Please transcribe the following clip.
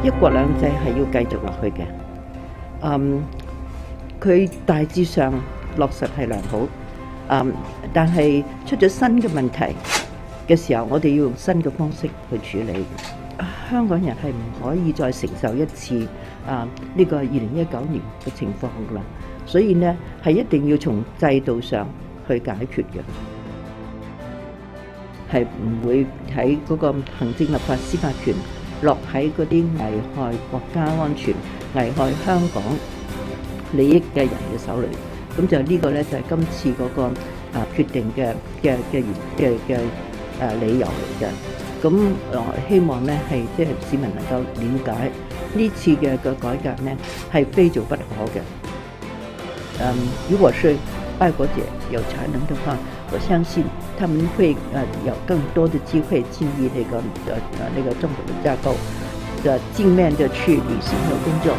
一國兩制係要繼續落去嘅。佢大致上落實係良好，但係出咗新嘅問題嘅時候，我哋要用新嘅方式去處理。香港人係唔可以再承受一次呢個2019年嘅情況㗎啦，所以呢係一定要從制度上去解決嘅，係唔會喺嗰個行政、立法、司法權落喺嗰啲危害國家安全、危害香港利益嘅人嘅手裏。咁就呢個呢，就係今次嗰個決定嘅理由嚟嘅。咁希望呢係即係市民能夠了解呢次嘅改革呢係非做不可嘅。如果是愛國者有才能的話，我相信他們會有更多的機會進入那個政府的架構，盡面的去履行和工作。